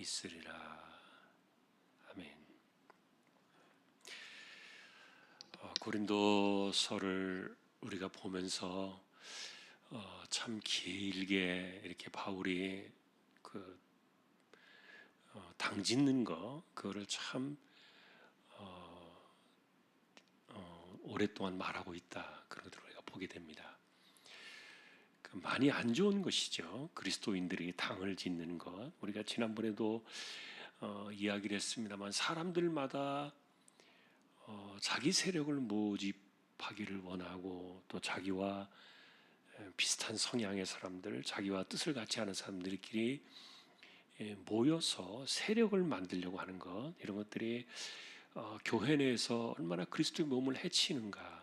있으리라. 아멘. 고린도서를 우리가 보면서 참 길게 이렇게 바울이 당짓는 그거를 참 오랫동안 말하고 있다. 그런 것들을 우리가 보게 됩니다. 많이 안 좋은 것이죠. 그리스도인들이 당을 짓는 것. 우리가 지난번에도 이야기를 했습니다만 사람들마다 자기 세력을 모집하기를 원하고 또 자기와 비슷한 성향의 사람들, 자기와 뜻을 같이 하는 사람들끼리 모여서 세력을 만들려고 하는 것, 이런 것들이 교회 내에서 얼마나 그리스도의 몸을 해치는가.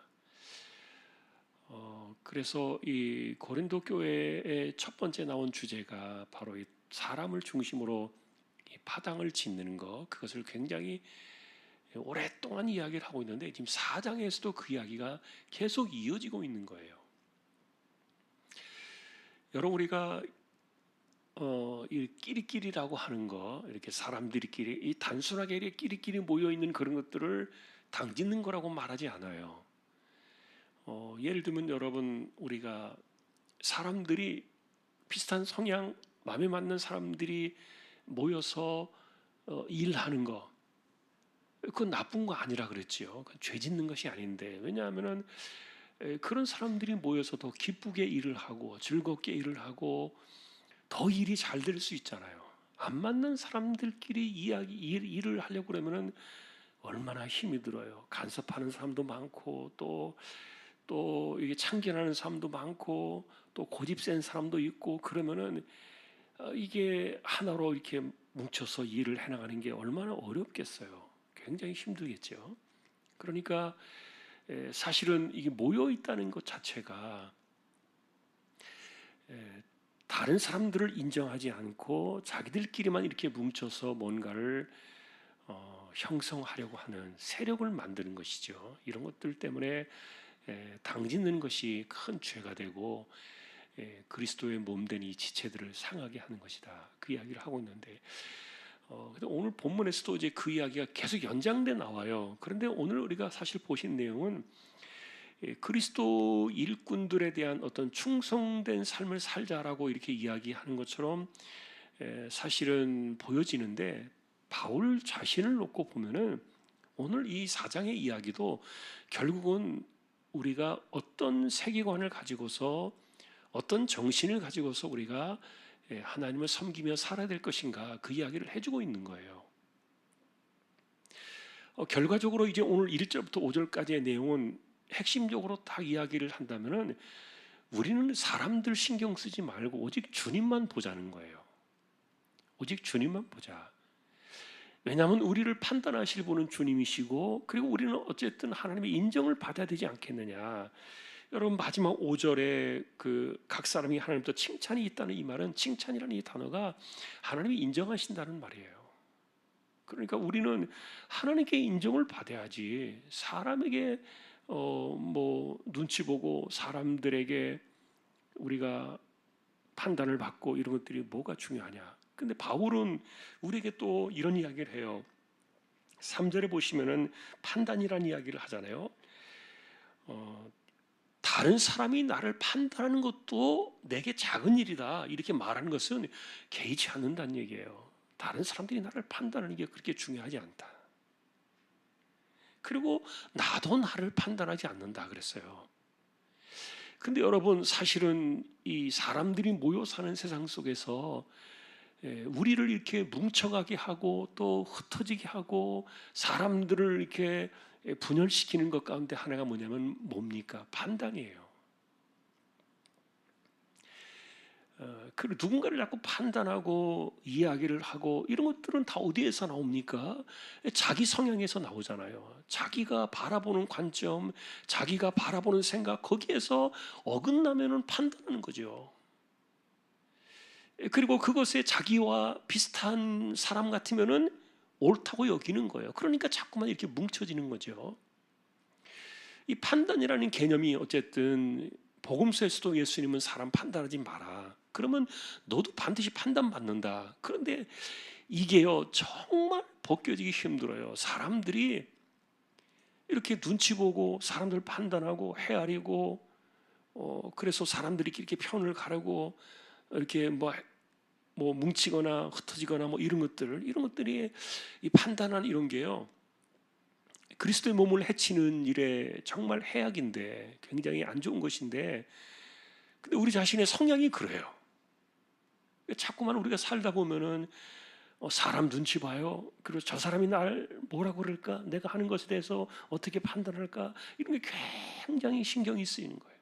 그래서 이 고린도 교회의 첫 번째 나온 주제가 바로 이 사람을 중심으로 이 파당을 짓는 것, 그것을 굉장히 오랫동안 이야기를 하고 있는데 지금 4장에서도 그 이야기가 계속 이어지고 있는 거예요. 여러분, 우리가 이 끼리끼리라고 하는 거, 이렇게 사람들끼리 이 단순하게 이렇게 끼리끼리 모여 있는 그런 것들을 당짓는 거라고 말하지 않아요. 예를 들면 여러분, 우리가 사람들이 비슷한 성향, 마음에 맞는 사람들이 모여서 일하는 거, 그건 나쁜 거 아니라 그랬지요. 그건 죄 짓는 것이 아닌데, 왜냐하면은 그런 사람들이 모여서 더 기쁘게 일을 하고 즐겁게 일을 하고 더 일이 잘 될 수 있잖아요. 안 맞는 사람들끼리 일을 하려고 그러면은 얼마나 힘이 들어요. 간섭하는 사람도 많고 또 이게 참견하는 사람도 많고 또 고집 센 사람도 있고 그러면은 이게 하나로 이렇게 뭉쳐서 일을 해나가는 게 얼마나 어렵겠어요. 굉장히 힘들겠죠. 그러니까 사실은 이게 모여 있다는 것 자체가 다른 사람들을 인정하지 않고 자기들끼리만 이렇게 뭉쳐서 뭔가를 형성하려고 하는 세력을 만드는 것이죠. 이런 것들 때문에 당짓는 것이 큰 죄가 되고 그리스도의 몸된 이 지체들을 상하게 하는 것이다. 그 이야기를 하고 있는데 오늘 본문에서도 이제 그 이야기가 계속 연장돼 나와요. 그런데 오늘 우리가 사실 보신 내용은 그리스도 일꾼들에 대한 어떤 충성된 삶을 살자라고 이렇게 이야기하는 것처럼 사실은 보여지는데 바울 자신을 놓고 보면은 오늘 이 4장의 이야기도 결국은 우리가 어떤 세계관을 가지고서 어떤 정신을 가지고서 우리가 하나님을 섬기며 살아야 될 것인가 그 이야기를 해주고 있는 거예요. 결과적으로 이제 오늘 1절부터 5절까지의 내용은 핵심적으로 딱 이야기를 한다면은 우리는 사람들 신경 쓰지 말고 오직 주님만 보자는 거예요. 오직 주님만 보자. 왜냐하면 우리를 판단하실 분은 주님이시고 그리고 우리는 어쨌든 하나님의 인정을 받아야 되지 않겠느냐. 여러분 마지막 5절에 각 사람이 하나님부터 칭찬이 있다는 이 말은 칭찬이라는 이 단어가 하나님이 인정하신다는 말이에요. 그러니까 우리는 하나님께 인정을 받아야지 사람에게 눈치 보고 사람들에게 우리가 판단을 받고 이런 것들이 뭐가 중요하냐. 근데 바울은 우리에게 또 이런 이야기를 해요. 3절에 보시면은 판단이라는 이야기를 하잖아요. 다른 사람이 나를 판단하는 것도 내게 작은 일이다. 이렇게 말하는 것은 개의치 않는다는 얘기예요. 다른 사람들이 나를 판단하는 게 그렇게 중요하지 않다. 그리고 나도 나를 판단하지 않는다 그랬어요. 근데 여러분 사실은 이 사람들이 모여 사는 세상 속에서 우리를 이렇게 뭉쳐가게 하고 또 흩어지게 하고 사람들을 이렇게 분열시키는 것 가운데 하나가 뭐냐면 뭡니까? 판단이에요. 누군가를 자꾸 판단하고 이야기를 하고 이런 것들은 다 어디에서 나옵니까? 자기 성향에서 나오잖아요. 자기가 바라보는 관점, 자기가 바라보는 생각 거기에서 어긋나면은 판단하는 거죠. 그리고 그것에 자기와 비슷한 사람 같으면은 옳다고 여기는 거예요. 그러니까 자꾸만 이렇게 뭉쳐지는 거죠. 이 판단이라는 개념이 어쨌든 복음서에서도 예수님은 사람 판단하지 마라. 그러면 너도 반드시 판단받는다. 그런데 이게요 정말 벗겨지기 힘들어요. 사람들이 이렇게 눈치 보고 사람들 판단하고 헤아리고 그래서 사람들이 이렇게 편을 가르고 이렇게 뭐 뭉치거나 흩어지거나 뭐 이런 것들이 이 판단하는 이런 게요 그리스도의 몸을 해치는 일에 정말 해악인데 굉장히 안 좋은 것인데 근데 우리 자신의 성향이 그래요. 자꾸만 우리가 살다 보면은 사람 눈치 봐요. 그리고 저 사람이 날 뭐라고 그럴까? 내가 하는 것에 대해서 어떻게 판단할까? 이런 게 굉장히 신경이 쓰이는 거예요.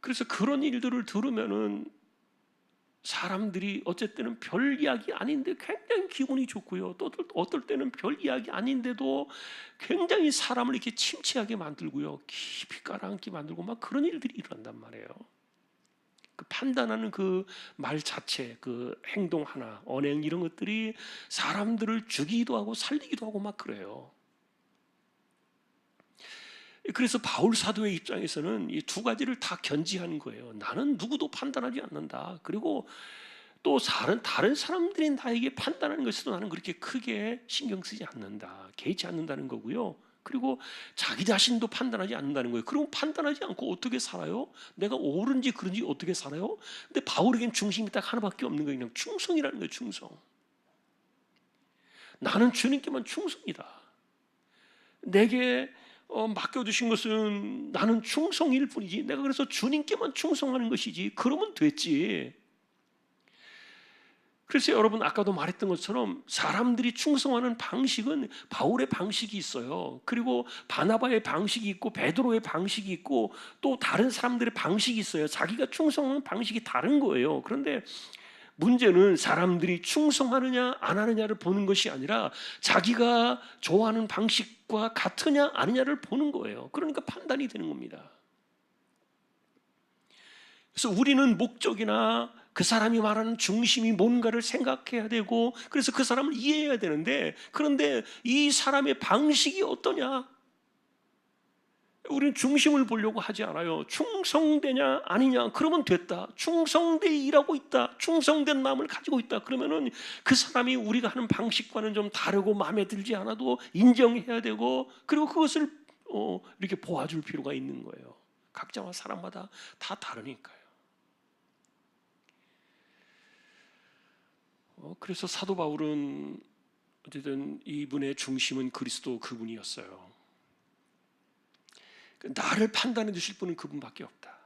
그래서 그런 일들을 들으면은 사람들이 어쨌든 별 이야기 아닌데 굉장히 기분이 좋고요. 또 어떨 때는 별 이야기 아닌데도 굉장히 사람을 이렇게 침체하게 만들고요. 깊이 깔아앉게 만들고 막 그런 일들이 일어난단 말이에요. 그 판단하는 그 말 자체, 그 행동 하나, 언행 이런 것들이 사람들을 죽이기도 하고 살리기도 하고 막 그래요. 그래서 바울 사도의 입장에서는 이 두 가지를 다 견지하는 거예요. 나는 누구도 판단하지 않는다. 그리고 또 다른 사람들이 나에게 판단하는 것에도 나는 그렇게 크게 신경 쓰지 않는다. 개의치 않는다는 거고요. 그리고 자기 자신도 판단하지 않는다는 거예요. 그럼 판단하지 않고 어떻게 살아요? 내가 옳은지 그른지 어떻게 살아요? 근데 바울에겐 중심이 딱 하나밖에 없는 거예요. 그냥 충성이라는 거예요. 충성. 나는 주님께만 충성이다. 내게 맡겨주신 것은 나는 충성일 뿐이지. 내가 그래서 주님께만 충성하는 것이지. 그러면 됐지. 그래서 여러분 아까도 말했던 것처럼 사람들이 충성하는 방식은 바울의 방식이 있어요. 그리고 바나바의 방식이 있고 베드로의 방식이 있고 또 다른 사람들의 방식이 있어요. 자기가 충성하는 방식이 다른 거예요. 그런데 문제는 사람들이 충성하느냐 안 하느냐를 보는 것이 아니라 자기가 좋아하는 방식과 같으냐 아니냐를 보는 거예요. 그러니까 판단이 되는 겁니다. 그래서 우리는 목적이나 그 사람이 말하는 중심이 뭔가를 생각해야 되고 그래서 그 사람을 이해해야 되는데 그런데 이 사람의 방식이 어떠냐? 우리는 중심을 보려고 하지 않아요. 충성되냐 아니냐 그러면 됐다. 충성돼 일하고 있다. 충성된 마음을 가지고 있다. 그러면은 그 사람이 우리가 하는 방식과는 좀 다르고 마음에 들지 않아도 인정해야 되고 그리고 그것을 이렇게 보아줄 필요가 있는 거예요. 각자와 사람마다 다 다르니까요. 그래서 사도 바울은 어쨌든 이분의 중심은 그리스도 그분이었어요. 나를 판단해 주실 분은 그분밖에 없다.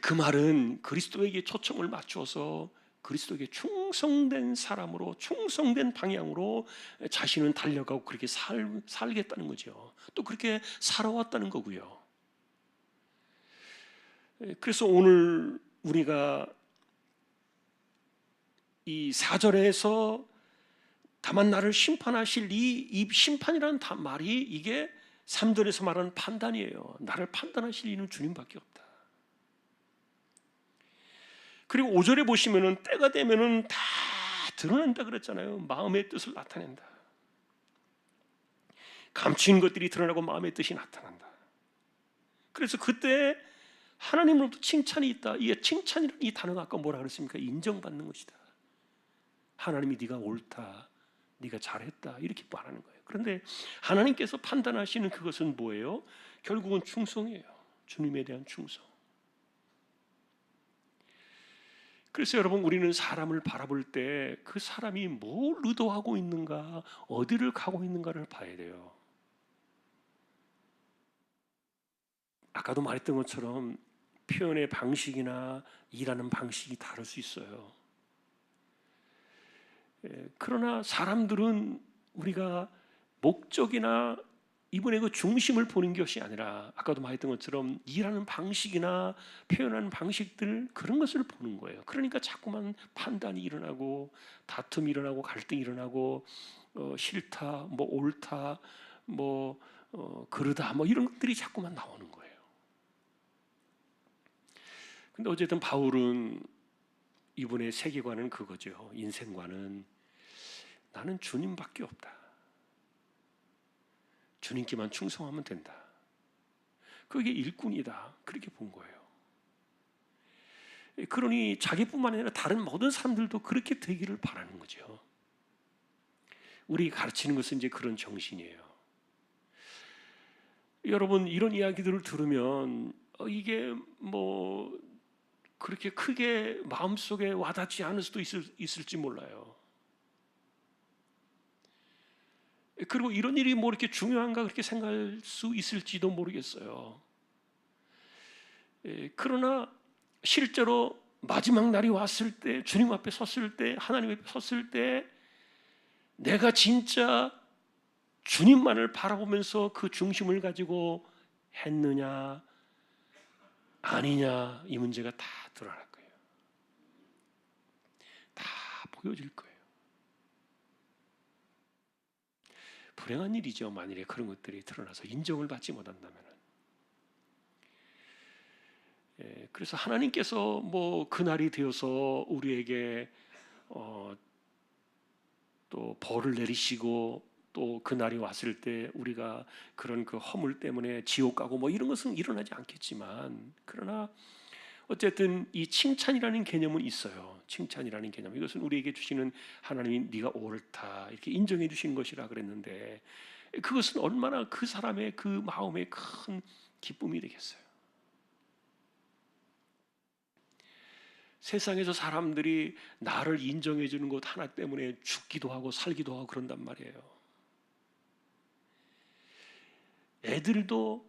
그 말은 그리스도에게 초점을 맞춰서 그리스도에게 충성된 사람으로 충성된 방향으로 자신은 달려가고 그렇게 살겠다는 거죠. 또 그렇게 살아왔다는 거고요. 그래서 오늘 우리가 이 4절에서 다만 나를 심판하실 이 심판이라는 말이 이게 3절에서 말하는 판단이에요. 나를 판단하실 이는 주님밖에 없다. 그리고 5절에 보시면은 때가 되면은 다 드러낸다 그랬잖아요. 마음의 뜻을 나타낸다. 감추인 것들이 드러나고 마음의 뜻이 나타난다. 그래서 그때 하나님으로부터 칭찬이 있다. 이게 칭찬이라는 이 단어가 아까 뭐라 그랬습니까? 인정받는 것이다. 하나님이 네가 옳다. 네가 잘했다. 이렇게 말하는 거예요. 그런데 하나님께서 판단하시는 그것은 뭐예요? 결국은 충성이에요. 주님에 대한 충성. 그래서 여러분 우리는 사람을 바라볼 때 그 사람이 뭘 의도하고 있는가, 어디를 가고 있는가를 봐야 돼요. 아까도 말했던 것처럼 표현의 방식이나 일하는 방식이 다를 수 있어요. 그러나 사람들은 우리가 목적이나 이분의 그 중심을 보는 것이 아니라 아까도 말했던 것처럼 일하는 방식이나 표현하는 방식들 그런 것을 보는 거예요. 그러니까 자꾸만 판단이 일어나고 다툼이 일어나고 갈등이 일어나고 싫다, 뭐 옳다, 뭐 그러다 뭐 이런 것들이 자꾸만 나오는 거예요. 근데 어쨌든 바울은 이분의 세계관은 그거죠. 인생관은 나는 주님밖에 없다. 주님께만 충성하면 된다. 그게 일꾼이다. 그렇게 본 거예요. 그러니 자기뿐만 아니라 다른 모든 사람들도 그렇게 되기를 바라는 거죠. 우리 가르치는 것은 이제 그런 정신이에요. 여러분, 이런 이야기들을 들으면 이게 뭐 그렇게 크게 마음속에 와닿지 않을 수도 있을지 몰라요. 그리고 이런 일이 뭐 이렇게 중요한가 그렇게 생각할 수 있을지도 모르겠어요. 그러나 실제로 마지막 날이 왔을 때, 주님 앞에 섰을 때, 하나님 앞에 섰을 때 내가 진짜 주님만을 바라보면서 그 중심을 가지고 했느냐 아니냐, 이 문제가 다 드러날 거예요. 다 보여질 거예요. 불행한 일이죠. 만일에 그런 것들이 드러나서 인정을 받지 못한다면. 그래서 하나님께서 뭐 그날이 되어서 우리에게 또 벌을 내리시고 또 그날이 왔을 때 우리가 그런 그 허물 때문에 지옥 가고 뭐 이런 것은 일어나지 않겠지만, 그러나 어쨌든 이 칭찬이라는 개념은 있어요. 칭찬이라는 개념, 이것은 우리에게 주시는, 하나님이 네가 옳다 이렇게 인정해 주시는 것이라 그랬는데, 그것은 얼마나 그 사람의 그 마음에 큰 기쁨이 되겠어요. 세상에서 사람들이 나를 인정해 주는 것 하나 때문에 죽기도 하고 살기도 하고 그런단 말이에요. 애들도,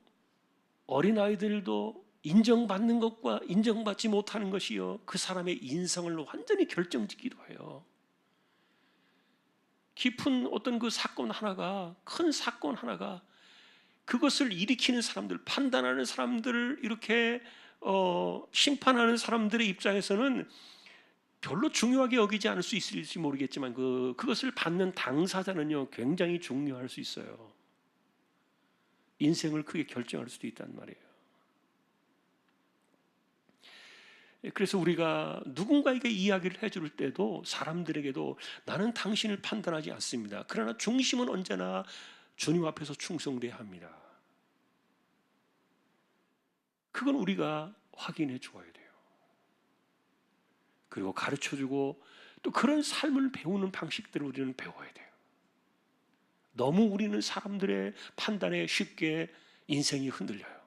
어린아이들도 인정받는 것과 인정받지 못하는 것이요, 그 사람의 인성을 완전히 결정짓기도 해요. 깊은 어떤 그 사건 하나가, 큰 사건 하나가 그것을 일으키는 사람들, 판단하는 사람들을 이렇게 심판하는 사람들의 입장에서는 별로 중요하게 여기지 않을 수 있을지 모르겠지만 그것을 받는 당사자는요 굉장히 중요할 수 있어요. 인생을 크게 결정할 수도 있단 말이에요. 그래서 우리가 누군가에게 이야기를 해줄 때도, 사람들에게도 나는 당신을 판단하지 않습니다, 그러나 중심은 언제나 주님 앞에서 충성돼야 합니다, 그건 우리가 확인해 주어야 돼요. 그리고 가르쳐주고 또 그런 삶을 배우는 방식들을 우리는 배워야 돼요. 너무 우리는 사람들의 판단에 쉽게 인생이 흔들려요.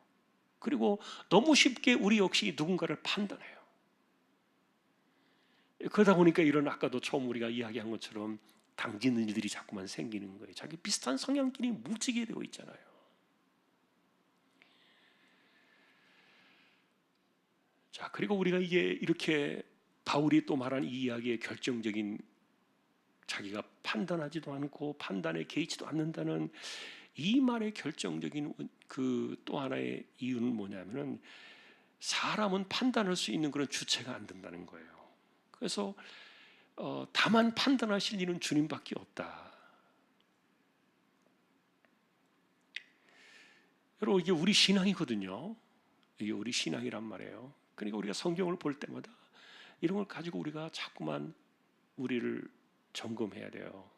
그리고 너무 쉽게 우리 역시 누군가를 판단해요. 그러다 보니까 이런, 아까도 처음 우리가 이야기한 것처럼 당짓는 일들이 자꾸만 생기는 거예요. 자기 비슷한 성향끼리 뭉치게 되어 있잖아요. 자, 그리고 우리가 이게 이렇게 바울이 또 말한 이 이야기의 결정적인, 자기가 판단하지도 않고 판단에 개의치도 않는다는 이 말의 결정적인 그 또 하나의 이유는 뭐냐면은, 사람은 판단할 수 있는 그런 주체가 안 된다는 거예요. 그래서 다만 판단하실 일은 주님밖에 없다. 여러분, 이게 우리 신앙이거든요. 이게 우리 신앙이란 말이에요. 그러니까 우리가 성경을 볼 때마다 이런 걸 가지고 우리가 자꾸만 우리를 점검해야 돼요.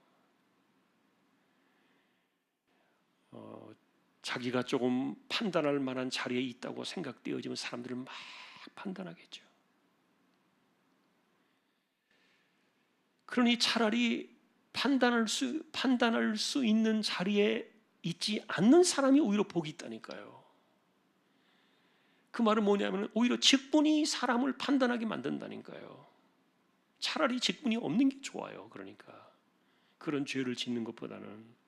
자기가 조금 판단할 만한 자리에 있다고 생각되어지면 사람들은 막 판단하겠죠. 그러니 차라리 판단할 수 있는 자리에 있지 않는 사람이 오히려 복이 있다니까요. 그 말은 뭐냐면 오히려 직분이 사람을 판단하게 만든다니까요. 차라리 직분이 없는 게 좋아요. 그러니까 그런 죄를 짓는 것보다는.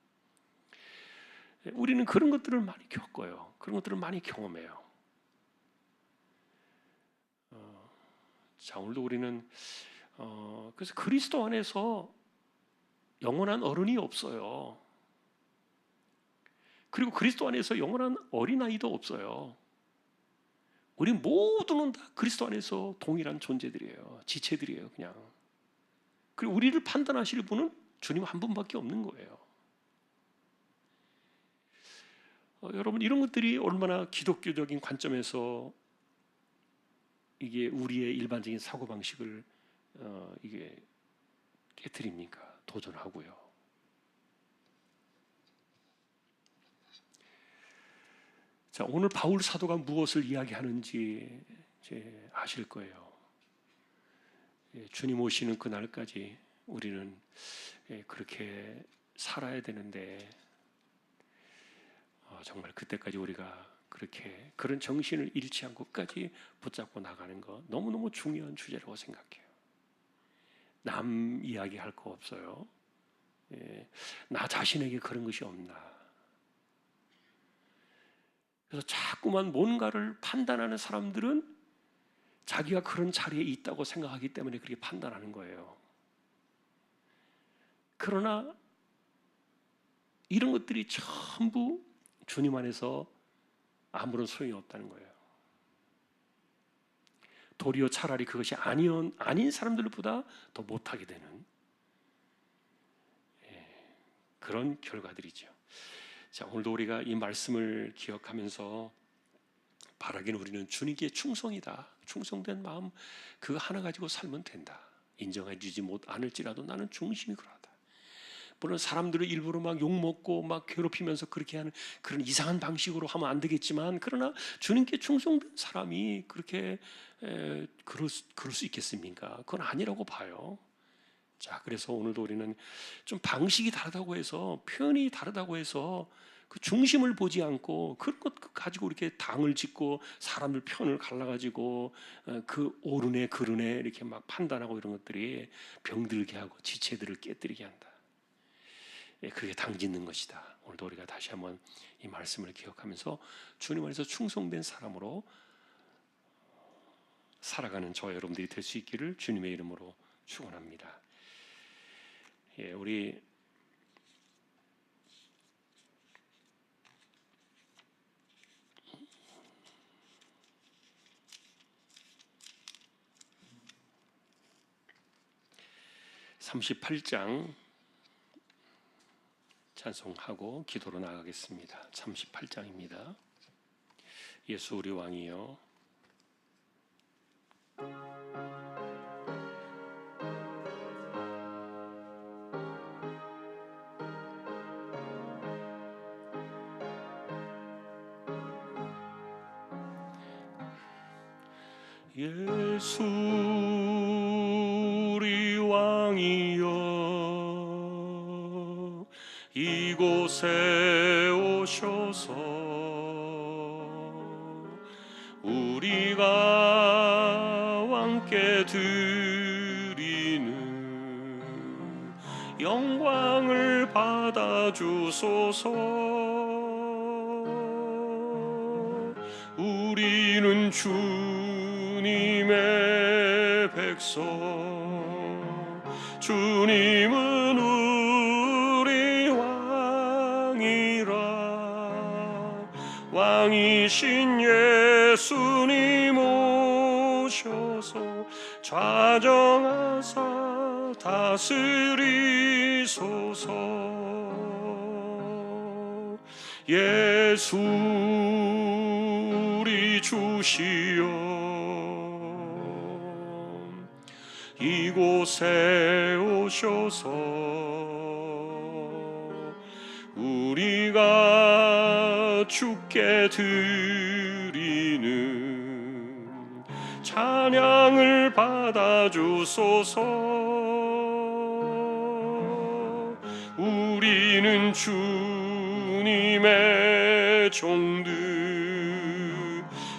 우리는 그런 것들을 많이 겪어요. 그런 것들을 많이 경험해요. 자, 오늘도 우리는 그래서 그리스도 안에서 영원한 어른이 없어요. 그리고 그리스도 안에서 영원한 어린아이도 없어요. 우리 모두는 다 그리스도 안에서 동일한 존재들이에요. 지체들이에요, 그냥. 그리고 우리를 판단하실 분은 주님 한 분밖에 없는 거예요. 여러분, 이런 것들이 얼마나 기독교적인 관점에서 이게 우리의 일반적인 사고 방식을 이게 깨트립니까? 도전하고요. 자, 오늘 바울 사도가 무엇을 이야기하는지 이제 아실 거예요. 주님 오시는 그날까지 우리는 그렇게 살아야 되는데 정말 그때까지 우리가 그렇게 그런 정신을 잃지 않고 끝까지 붙잡고 나가는 거 너무너무 중요한 주제라고 생각해요. 남 이야기할 거 없어요. 나 자신에게 그런 것이 없나. 그래서 자꾸만 뭔가를 판단하는 사람들은 자기가 그런 자리에 있다고 생각하기 때문에 그렇게 판단하는 거예요. 그러나 이런 것들이 전부 주님 안에서 아무런 소용이 없다는 거예요. 도리어 차라리 그것이 아닌 사람들보다 더 못하게 되는 그런 결과들이죠. 자, 오늘도 우리가 이 말씀을 기억하면서 바라기는 우리는 주님께 충성이다. 충성된 마음 그거 하나 가지고 살면 된다. 인정해 주지 않을지라도 나는 중심이 그러하다. 물론 사람들을 일부러 막 욕먹고 막 괴롭히면서 그렇게 하는 그런 이상한 방식으로 하면 안 되겠지만, 그러나 주님께 충성된 사람이 그렇게 그럴 수 있겠습니까? 그건 아니라고 봐요. 자, 그래서 오늘도 우리는 좀 방식이 다르다고 해서, 표현이 다르다고 해서 그 중심을 보지 않고 그런 것 가지고 이렇게 당을 짓고 사람들 편을 갈라가지고 그 옳으네 그르네 이렇게 막 판단하고 이런 것들이 병들게 하고 지체들을 깨뜨리게 한다. 그게 당짓는 것이다. 오늘도 우리가 다시 한번 이 말씀을 기억하면서 주님 안에서 충성된 사람으로 살아가는 저와 여러분들이 될 수 있기를 주님의 이름으로 축원합니다. 우리 38장 찬송하고 기도로 나가겠습니다. 38장입니다. 예수 우리 왕이여. 예수 우리 왕이여, 이곳에 오셔서 우리가 왕께 드리는 영광을 받아주소서. 우리는 주님의 백성, 주님은 우리 왕이라. 왕이신 예수님 오셔서 좌정하사 다스리소서. 예수 우리 주시여, 이곳에 오셔서 우리가 주께 드리는 찬양을 받아주소서. 우리는 주님의 종들,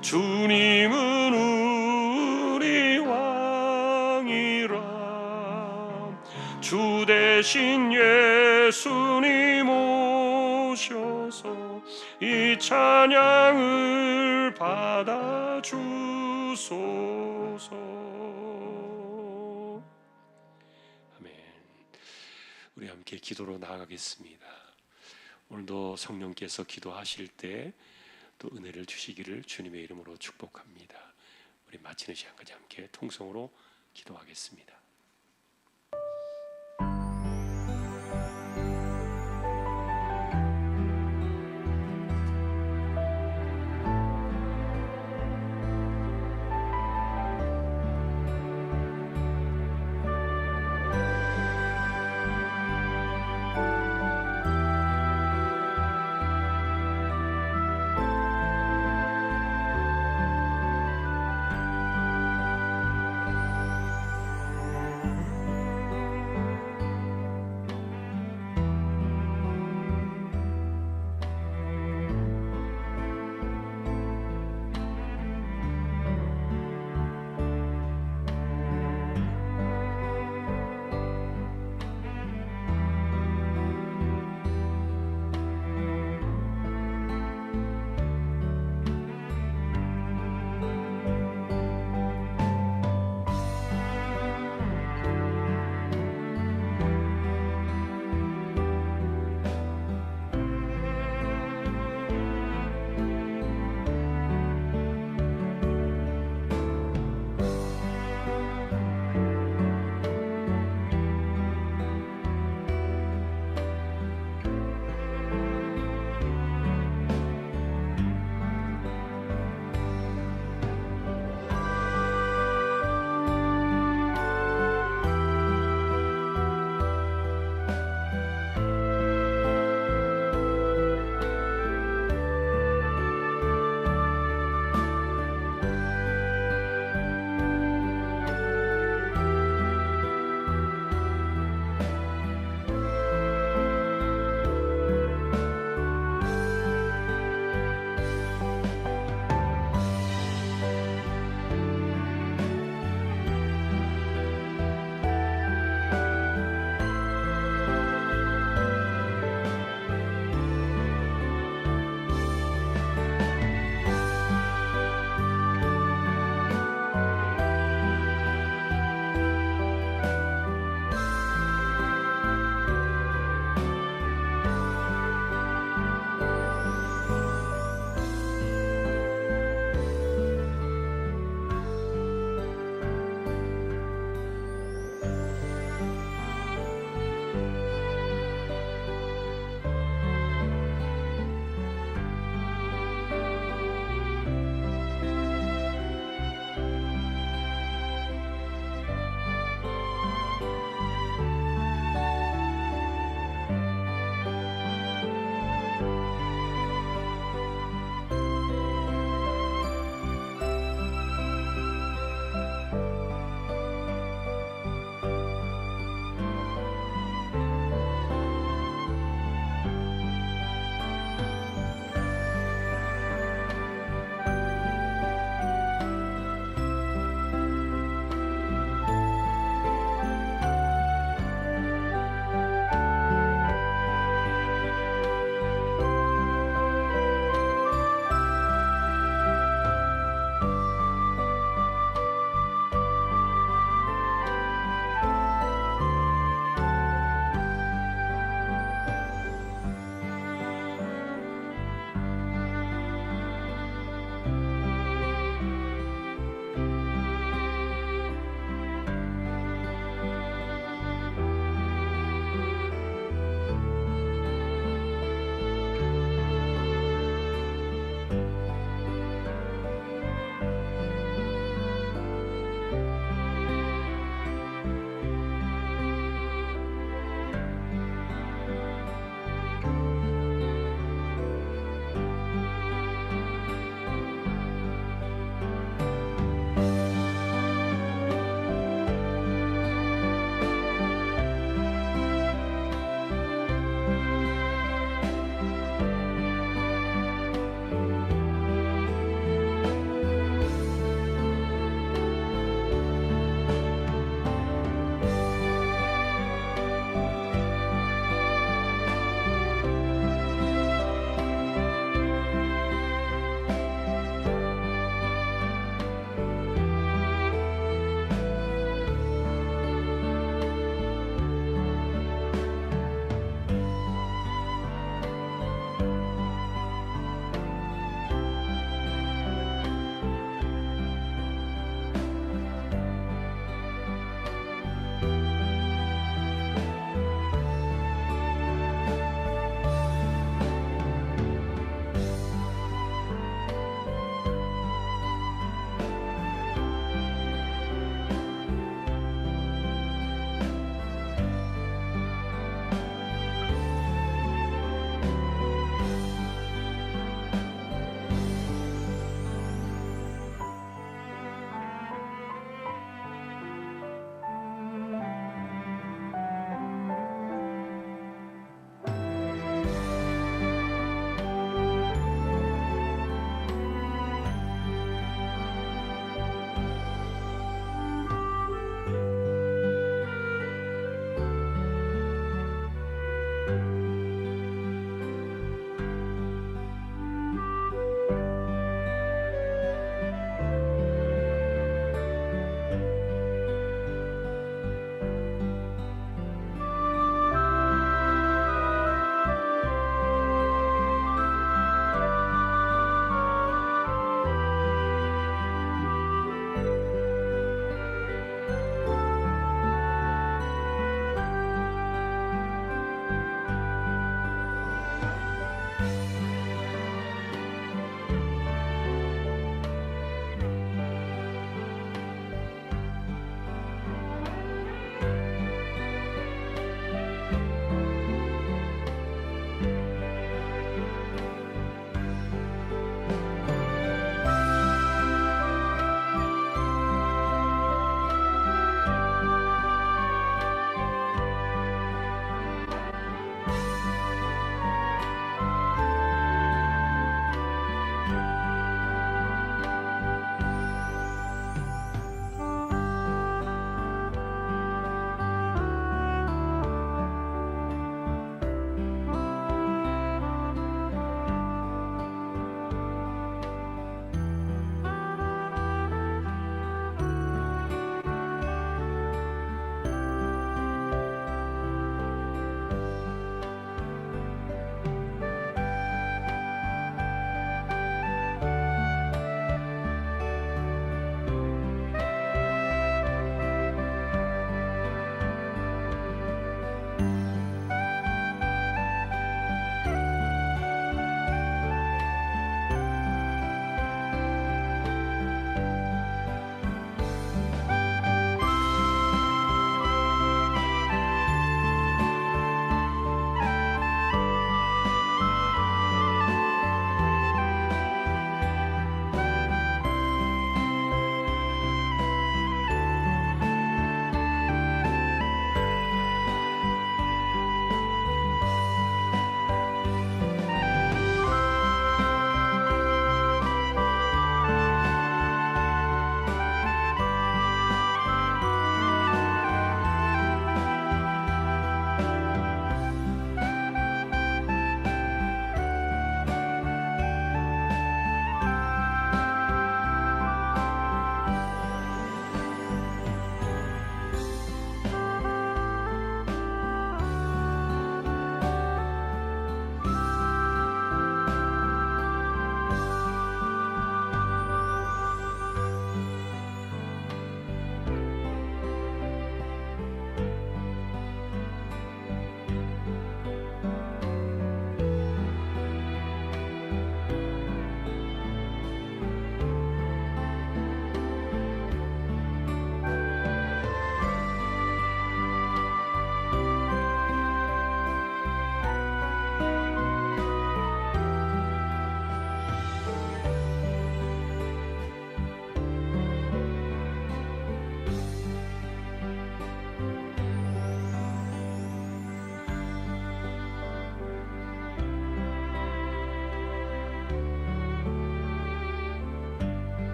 주님은 우리 왕이라. 주 대신 예수님 오셔서 이 찬양을 받아주소서. 아멘. 우리 함께 기도로 나아가겠습니다. 오늘도 성령께서 기도하실 때 또 은혜를 주시기를 주님의 이름으로 축복합니다. 우리 마치는 시간까지 함께 통성으로 기도하겠습니다.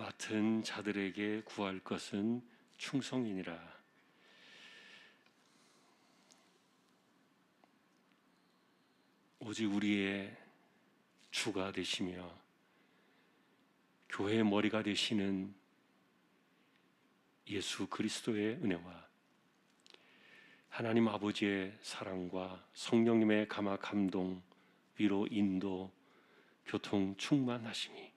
맡은 자들에게 구할 것은 충성이니라. 오직 우리의 주가 되시며 교회의 머리가 되시는 예수 그리스도의 은혜와 하나님 아버지의 사랑과 성령님의 감화 감동, 위로 인도, 교통 충만하심이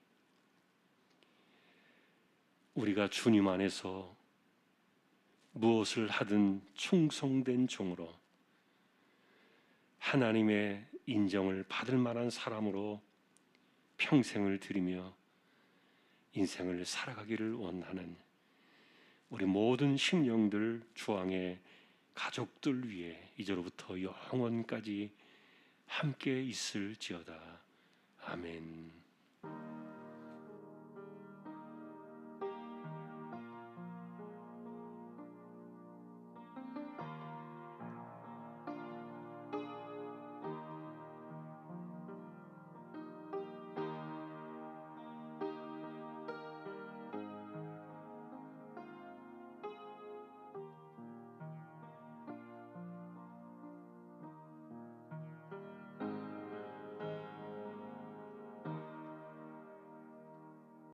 우리가 주님 안에서 무엇을 하든 충성된 종으로 하나님의 인정을 받을 만한 사람으로 평생을 드리며 인생을 살아가기를 원하는 우리 모든 심령들 주왕의 가족들 위해 이제로부터 영원까지 함께 있을지어다. 아멘.